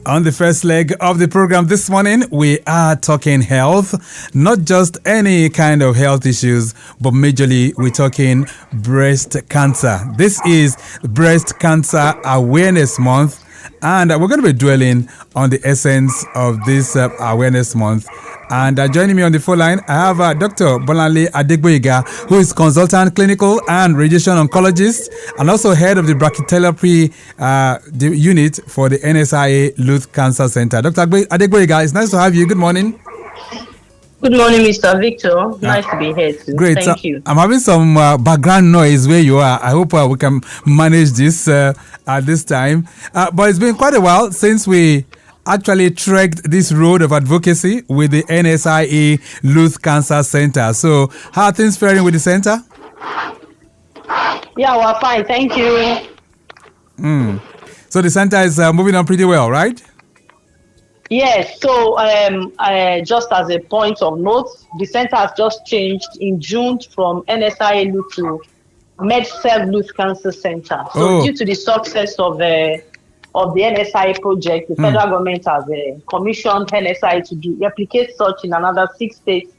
On the first leg of the program this morning, we are talking health, not just any kind of health issues, but majorly we're talking breast cancer. This is Breast Cancer Awareness Month, and we're going to be dwelling on the essence of this Awareness Month. And joining me on the phone line, I have Dr. Bolanle Adegboyega, who is consultant clinical and radiation oncologist, and also head of the Brachytherapy unit for the NSIA-LUTH Cancer Centre. Dr. Adegboyega, it's nice to have you. Good morning. Good morning, Mr. Victor. Nice to be here too. Great. Thank you. I'm having some background noise where you are. I hope we can manage this at this time. But it's been quite a while since we actually trekked this road of advocacy with the NSIA-LUTH Cancer Centre. So how are things faring with the centre? Yeah, we're fine. Thank you. So the centre is moving on pretty well, right? Yes. So just as a point of note, the centre has just changed in June from NSIA-LUTH to LUTH Cancer Centre. So due to the success of the NSIA project, the federal government has commissioned NSIA to replicate such in another 6 states,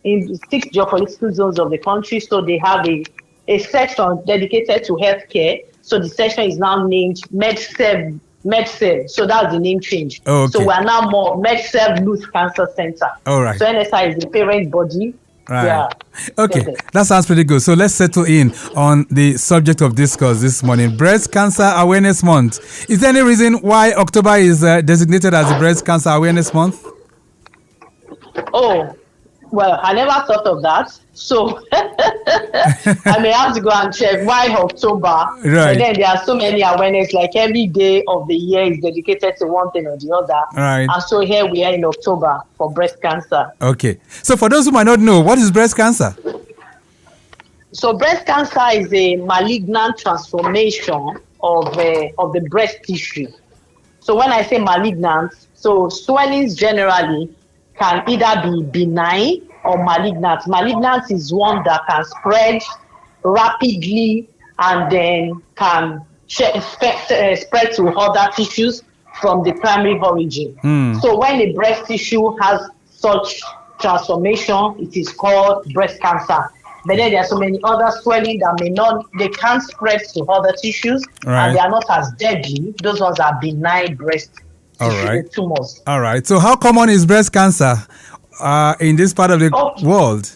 in 6 geopolitical zones of the country. So they have a section dedicated to healthcare. So the section is now named MedServ. So that's the name change. Oh, okay. So we are now more LUTH Cancer Centre. All right. So NSIA is the parent body. Right. Yeah. Okay, that sounds pretty good. So let's settle in on the subject of discourse this morning. Breast Cancer Awareness Month. Is there any reason why October is designated as the Breast Cancer Awareness Month? Oh, well, I never thought of that. So I may have to go and check why October. Right. And then there are so many awareness, like every day of the year is dedicated to one thing or the other. Right. And so here we are in October for breast cancer. Okay. So for those who might not know, what is breast cancer? So breast cancer is a malignant transformation of the breast tissue. So when I say malignant, so swellings generally can either be benign or malignant. Malignant is one that can spread rapidly and then can spread to other tissues from the primary origin. So when a breast tissue has such transformation, it is called breast cancer. But then there are so many other swelling that they can't spread to other tissues, and they are not as deadly. Those ones are benign breast tumors. All right. So how common is breast cancer in this part of the world?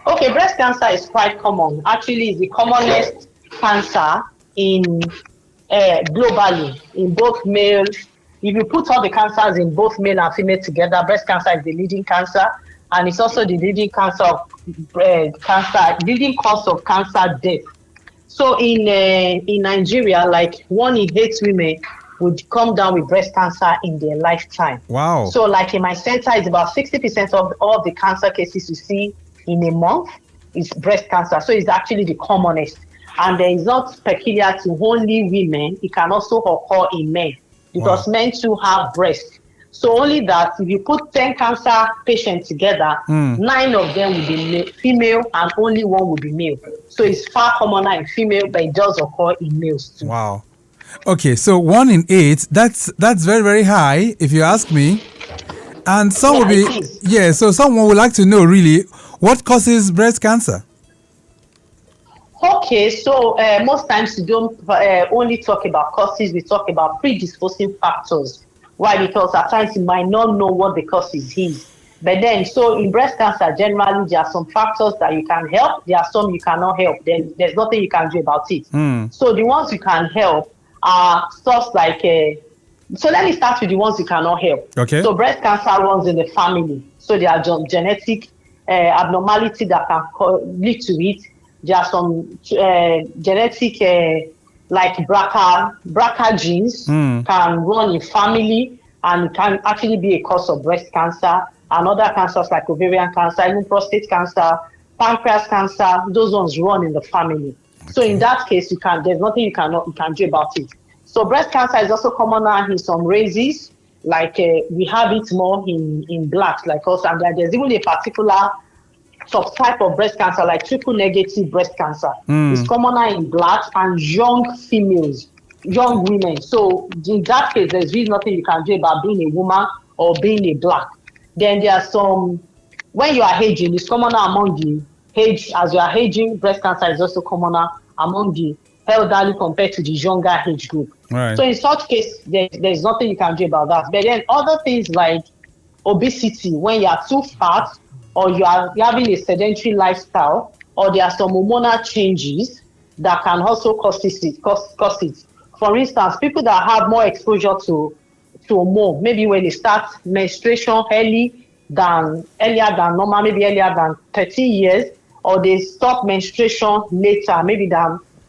Okay, breast cancer is quite common. Actually, it's the commonest cancer in globally in both male. If you put all the cancers in both male and female together, breast cancer is the leading cancer, and it's also the leading leading cause of cancer death. So in Nigeria, like 1 in 8 women would come down with breast cancer in their lifetime. Wow. So like in my center, it's about 60% of all the cancer cases you see in a month is breast cancer. So it's actually the commonest. And there is not peculiar to only women. It can also occur in men because men too have breast. So only that if you put 10 cancer patients together, 9 of them will be female and only 1 will be male. So it's far commoner in female, but it does occur in males too. Wow. Okay, so 1 in 8, that's very, very high, if you ask me. And some will be, so someone would like to know really what causes breast cancer. Okay, so most times we don't only talk about causes, we talk about predisposing factors. Why? Because at times you might not know what the causes is. But then, so in breast cancer, generally, there are some factors that you can help, there are some you cannot help. Then there's nothing you can do about it. So the ones you can help are stuff like, so let me start with the ones you cannot help. Okay. So breast cancer runs in the family. So there are genetic abnormality that can lead to it. There are some genetic, like BRCA genes can run in family and can actually be a cause of breast cancer and other cancers like ovarian cancer, even prostate cancer, pancreas cancer, those ones run in the family. So in that case, there's nothing you can do about it. So breast cancer is also commoner in some races, like we have it more in blacks like us, and there's even a particular subtype of breast cancer, like triple negative breast cancer. It's commoner in blacks and young females. young women. So in that case, there's really nothing you can do about being a woman or being a black. Then there are some, when you are aging, it's commoner among the age, as you are aging, breast cancer is also commoner among the elderly compared to the younger age group. Right. So in such case, there's nothing you can do about that. But then other things like obesity, when you are too fat or you're having a sedentary lifestyle, or there are some hormonal changes that can also cause it. For instance, people that have more exposure to hormone, maybe when they start menstruation earlier than normal, maybe earlier than 30 years, or they stop menstruation later, maybe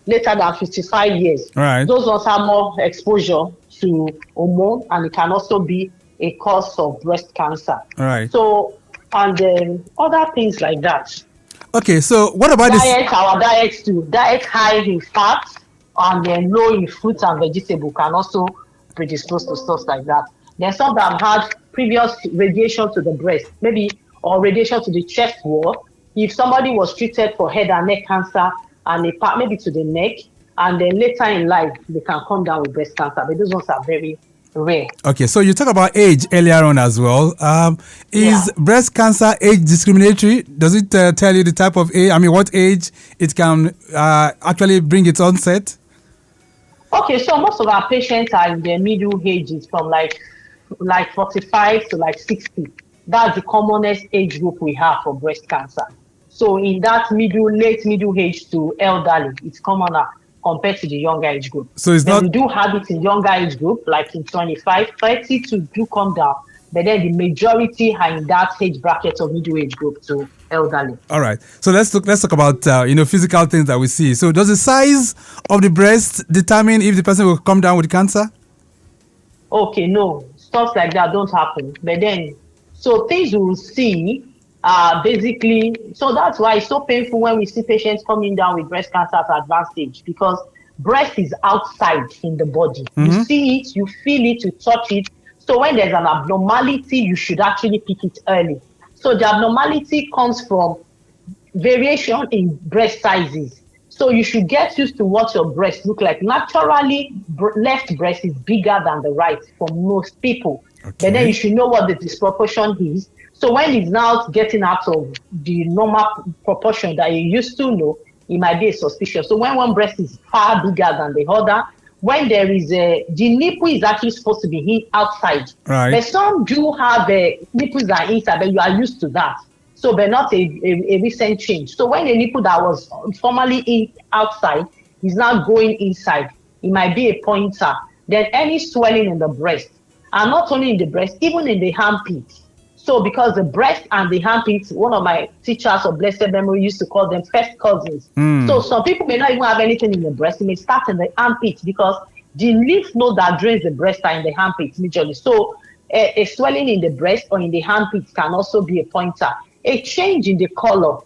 later than 55 years. Right. Those ones have more exposure to hormone, and it can also be a cause of breast cancer. Right. So, and then other things like that. Okay, so what about Our diets too. Diet high in fat and then low in fruits and vegetables can also predispose to stuff like that. Then some that have had previous radiation to the breast, maybe, or radiation to the chest wall. If somebody was treated for head and neck cancer and a part maybe to the neck, and then later in life they can come down with breast cancer, but those ones are very rare. Okay, so you talk about age earlier on as well. Is breast cancer age discriminatory? Does it tell you the type of age, what age it can actually bring its onset? Okay, so most of our patients are in their middle ages, from like 45 to like 60. That's the commonest age group we have for breast cancer. So in that late middle age to elderly, it's commoner compared to the younger age group. So it's not. We do have it in younger age group, like in 25, 30 to do come down, but then the majority are in that age bracket of middle age group to elderly. All right. So let's talk about physical things that we see. So does the size of the breast determine if the person will come down with cancer? Okay, no, stuff like that don't happen. But then, so things we will see basically, so that's why it's so painful when we see patients coming down with breast cancer at advanced stage, because breast is outside in the body. Mm-hmm. You see it, you feel it, you touch it. So when there's an abnormality, you should actually pick it early. So the abnormality comes from variation in breast sizes. So you should get used to what your breast look like. Naturally, left breast is bigger than the right for most people. Okay. But then you should know what the disproportion is. So when it's now getting out of the normal proportion that you used to know, it might be suspicious. So when one breast is far bigger than the other, when there is the nipple is actually supposed to be outside. Right. But some do have nipples that are inside, but you are used to that. So but not a recent change. So when a nipple that was formerly outside is now going inside, it might be a pointer. Then any swelling in the breast, and not only in the breast, even in the armpit. So because the breast and the armpit, one of my teachers of blessed memory used to call them first cousins. So some people may not even have anything in the breast. It may start in the armpit because the lymph node that drains the breast are in the armpit majorly. So a swelling in the breast or in the armpit can also be a pointer. A change in the color.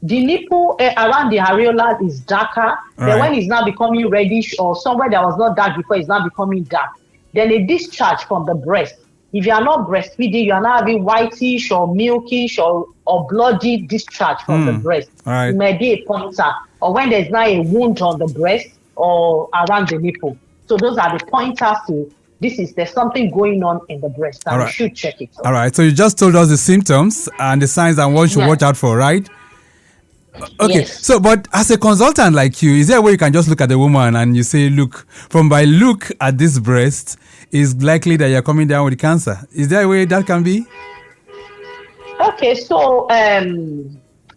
The nipple around the areola is darker. Then when it's now becoming reddish, or somewhere that was not dark before, it's now becoming dark. Then a discharge from the breast. If you are not breastfeeding, you are now having whitish or milkish or bloody discharge from the breast. Right. It may be a pointer. Or when there's now a wound on the breast or around the nipple. So those are the pointers to there's something going on in the breast, and we should check it out. All right. So you just told us the symptoms and the signs and what you should watch out for, right? Okay. Yes. So, but as a consultant like you, is there a way you can just look at the woman and you say, look, from by look at this breast, is likely that you're coming down with cancer? Is there a way that can be? Okay. So I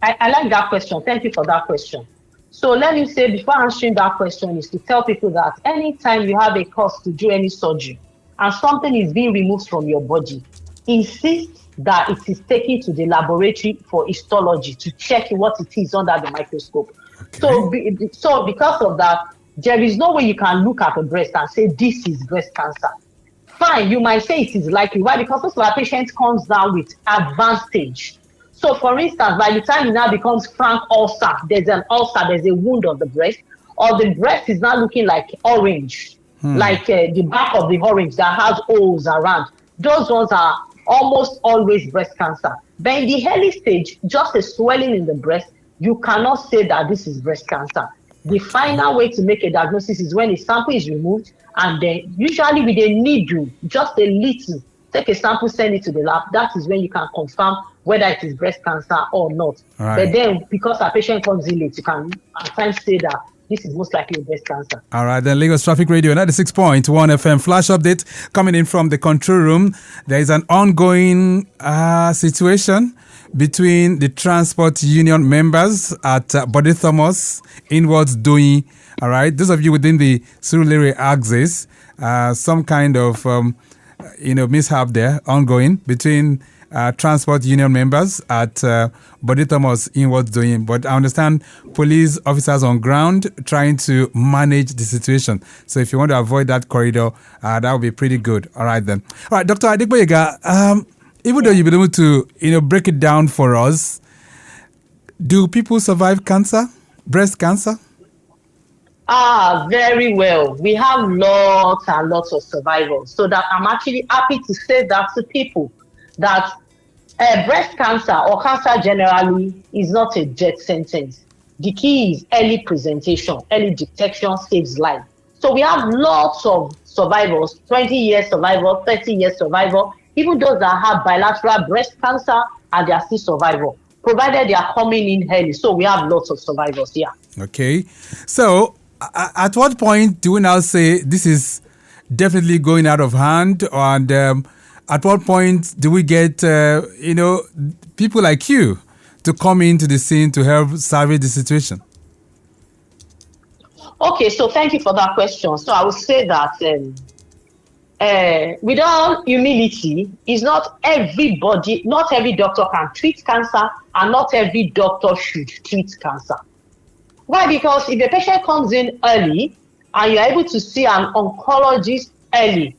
like that question. Thank you for that question. So let me say, before answering that question, is to tell people that anytime you have a cause to do any surgery and something is being removed from your body, insist that it is taken to the laboratory for histology to check what it is under the microscope. Okay. So because of that, there is no way you can look at a breast and say this is breast cancer. Fine, you might say it is likely. Why? Because most of our patients comes down with advanced stage. So, for instance, by the time it now becomes frank ulcer, there's an ulcer, there's a wound on the breast, or the breast is now looking like orange, like the back of the orange that has holes around. Those ones are almost always breast cancer. But in the early stage, just a swelling in the breast, you cannot say that this is breast cancer. The final way to make a diagnosis is when a sample is removed, and then usually with a needle, just a little, take a sample, send it to the lab. That is when you can confirm whether it is breast cancer or not. Right. But then, because a patient comes in late, you can at times say that this is most likely breast cancer. All right, then Lagos Traffic Radio 96.1 FM flash update coming in from the control room. There is an ongoing situation between the transport union members at Body Thomas inwards doing. All right, those of you within the Surulere axis, some kind of mishap there ongoing between transport union members at Body Thomas inwards doing. But I understand police officers on ground trying to manage the situation. So if you want to avoid that corridor, that would be pretty good. All right then. All right, Dr. Adegboyega, even though you've been able to break it down for us, do people survive cancer, breast cancer? Very well. We have lots and lots of survivors. So that I'm actually happy to say that to people, that breast cancer or cancer generally is not a death sentence. The key is early presentation, early detection saves life. So we have lots of survivors, 20 years survivor, 30 years survivor, even those that have bilateral breast cancer and they are still survivor, provided they are coming in early. So we have lots of survivors here. Okay. So at what point do we now say this is definitely going out of hand, and at what point do we get, people like you to come into the scene to help salvage the situation? Okay, so thank you for that question. So I would say that with all humility, is not every doctor can treat cancer, and not every doctor should treat cancer. Why? Because if a patient comes in early and you're able to see an oncologist early,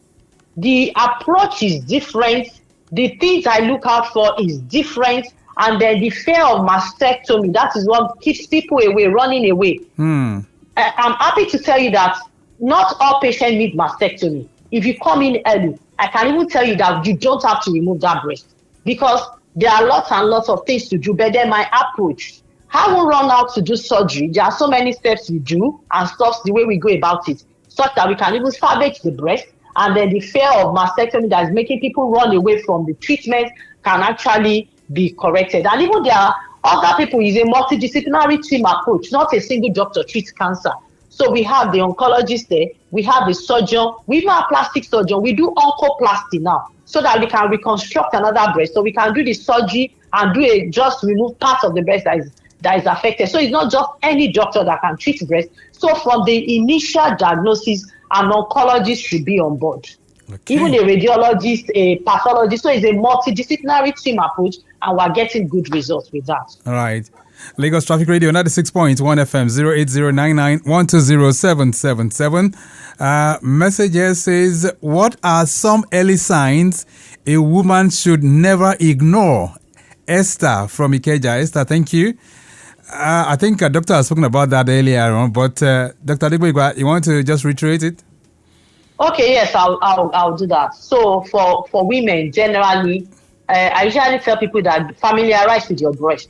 the approach is different, the things I look out for is different, and then the fear of mastectomy, that is what keeps people away, running away. I'm happy to tell you that not all patients need mastectomy. If you come in early, I can even tell you that you don't have to remove that breast, because there are lots and lots of things to do. But then my approach, I won't run out to do surgery. There are so many steps we do and stuff, the way we go about it, such that we can even salvage the breast, and then the fear of mastectomy that is making people run away from the treatment can actually be corrected. And even there are other people, is a multidisciplinary team approach, not a single doctor treats cancer. So we have the oncologist there, we have the surgeon, we even have plastic surgeon, we do oncoplasty now, so that we can reconstruct another breast, so we can do the surgery and just remove part of the breast that is affected. So it's not just any doctor that can treat breast. So from the initial diagnosis, an oncologist should be on board. Okay. Even a radiologist, a pathologist. So it's a multidisciplinary team approach, and we're getting good results with that. All right. Lagos Traffic Radio 96.1 FM 08099120777. Message here says, what are some early signs a woman should never ignore? Esther from Ikeja. Esther, thank you. I think a doctor has spoken about that earlier on, but Dr. Adegboyega, you want to just reiterate it? Okay, yes, I'll do that. So for women, generally, I usually tell people that familiarize with your breast.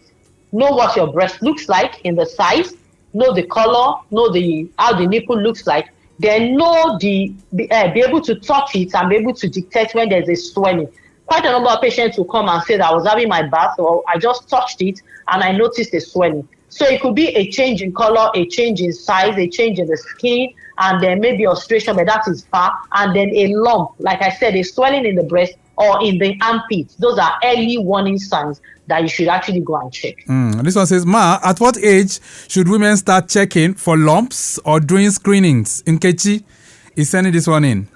Know what your breast looks like in the size, know the color, know how the nipple looks like, then know be able to touch it and be able to detect when there's a swelling. Quite a number of patients will come and say that I was having my bath, or I just touched it and I noticed a swelling. So it could be a change in color, a change in size, a change in the skin, and then maybe ulceration, but that is far. And then a lump, like I said, a swelling in the breast or in the armpit. Those are early warning signs that you should actually go and check. This one says, Ma, at what age should women start checking for lumps or doing screenings? Nkechi is sending this one in.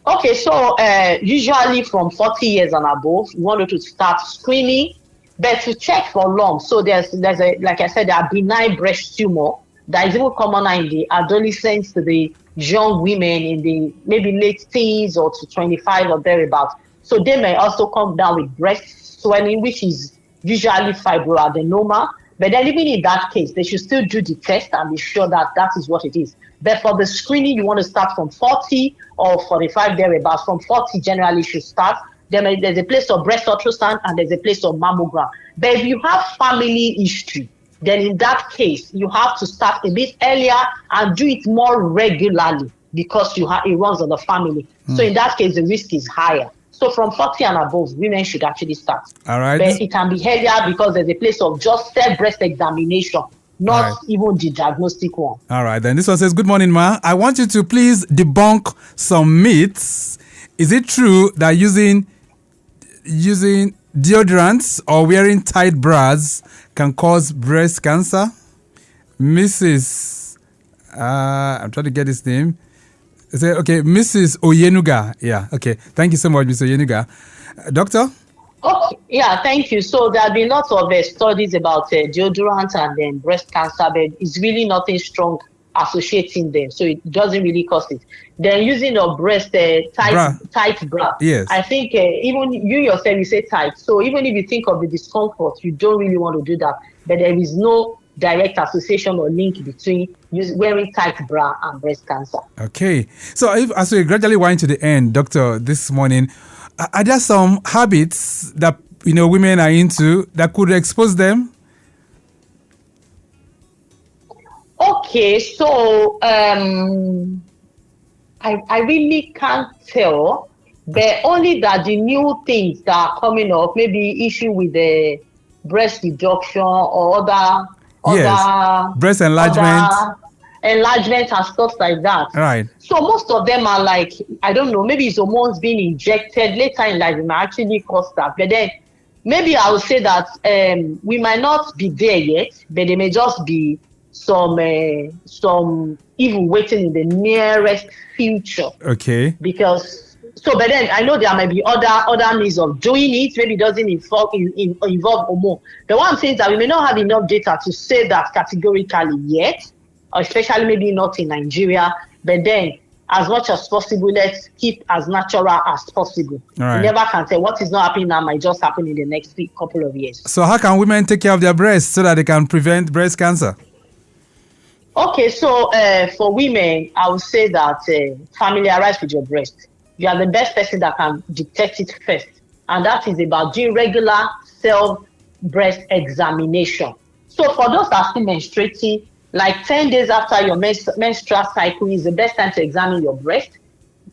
Okay, so usually from 40 years and above, you want to start screening, but to check for lumps. So there's a, like I said, there are benign breast tumor that is even commoner in the adolescents to the young women in the maybe late teens or to 25 or thereabouts. So they may also come down with breast swelling, which is usually fibroadenoma. But then even in that case, they should still do the test and be sure that that is what it is. But for the screening, you want to start from 40 or 45 thereabouts. From 40 generally should start. There's a place of breast ultrasound and there's a place of mammogram. But if you have family history, then in that case, you have to start a bit earlier and do it more regularly because it runs on the family. So in that case, the risk is higher. So from 40 and above, women should actually start. All right. But it can be earlier because there's a place of just self-breast examination, not even the diagnostic one. All right, then this one says, good morning, ma. I want you to please debunk some myths. Is it true that using deodorants or wearing tight bras can cause breast cancer? Mrs. I'm trying to get his name. Say, okay, Mrs. Oyenuga. Yeah, okay. Thank you so much, Mr. Oyenuga. Doctor? Okay, yeah, thank you. So there have been lots of studies about deodorant and then breast cancer, but it's really nothing strong associating them. So it doesn't really cause it. Then using a breast tight bra. Yes. I think even you yourself, you say tight. So even if you think of the discomfort, you don't really want to do that. But there is no direct association or link between wearing tight bra and breast cancer. Okay. So as we gradually wind to the end, Doctor, this morning, are there some habits that women are into that could expose them? Okay, so I really can't tell, but only that the new things that are coming up, maybe issue with the breast reduction or other breast enlargement. Enlargement and stuff like that. Right. So most of them are like, I don't know, maybe it's hormones being injected later in life, it might actually cause that. But then maybe I would say that we might not be there yet, but there may just be some even waiting in the nearest future. Okay. But then I know there might be other means of doing it. Maybe it doesn't involve hormone. But what I'm saying is that we may not have enough data to say that categorically yet, especially maybe not in Nigeria. But then, as much as possible, let's keep as natural as possible. Right. You never can say what is not happening now might just happen in the next couple of years. So how can women take care of their breasts so that they can prevent breast cancer? Okay, so for women, I would say that familiarize with your breast. You are the best person that can detect it first. And that is about doing regular self-breast examination. So for those that are still menstruating, like 10 days after your menstrual cycle is the best time to examine your breast.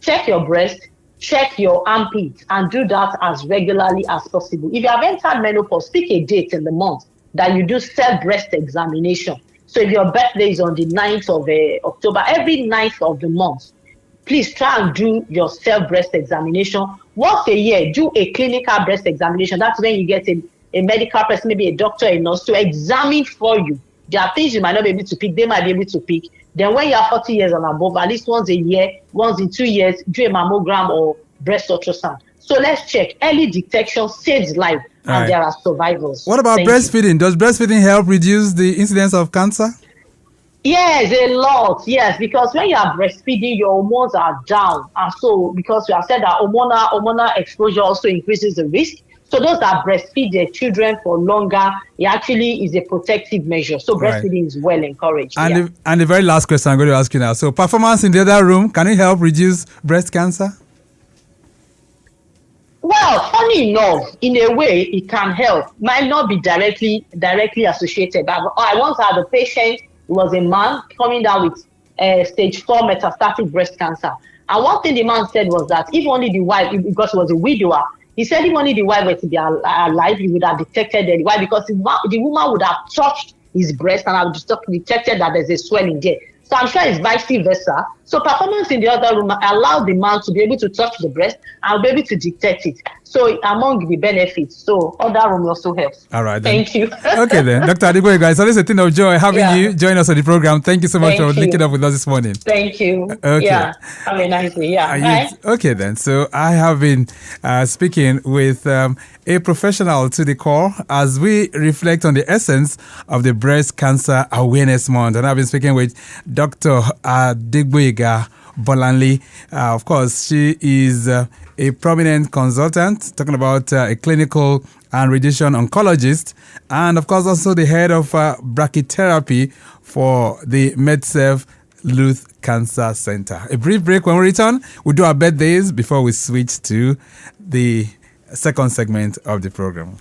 Check your breast, check your armpit, and do that as regularly as possible. If you have entered menopause, pick a date in the month that you do self-breast examination. So if your birthday is on the 9th of October, every 9th of the month, please try and do your self-breast examination. Once a year, do a clinical breast examination. That's when you get a medical person, maybe a doctor, a nurse, to examine for you. There are things you might not be able to pick, they might be able to pick. Then when you are 40 years and above, at least once a year, once in 2 years, do a mammogram or breast ultrasound. So let's check. Early detection saves life, and there are survivors. What about breastfeeding? Does breastfeeding help reduce the incidence of cancer? Yes, a lot. Yes, because when you are breastfeeding, your hormones are down. And so, because we have said that hormonal exposure also increases the risk. So those that breastfeed their children for longer, it actually is a protective measure. So breastfeeding is well encouraged. And the very last question I'm going to ask you now. So performance in the other room, can it help reduce breast cancer? Well, funny enough, in a way, it can help. Might not be directly associated. But I once had a patient, it was a man coming down with stage 4 metastatic breast cancer. And one thing the man said was that if only the wife, because he was a widower, he said if only the wife were to be alive, he would have detected the wife, because the woman would have touched his breast and have detected that there's a swelling there. So I'm sure it's vice versa. So performance in the other room allowed the man to be able to touch the breast and be able to detect it. So among the benefits, so other room also helps. All right, then. Thank you. Okay then, Dr. Adegboyega, it's always a thing of joy having you join us on the program. Thank you so much for linking up with us this morning. Thank you. Okay. Yeah, have a nice day. Yeah. Okay then, so I have been speaking with a professional to the core as we reflect on the essence of the Breast Cancer Awareness Month. And I've been speaking with Dr. Adegboyega Bolanle. Of course, she is a prominent consultant talking about a clinical and radiation oncologist, and of course also the head of Brachytherapy for the NSIA-LUTH Cancer Centre. A brief break. When we return, we'll do our birthdays before we switch to the second segment of the program.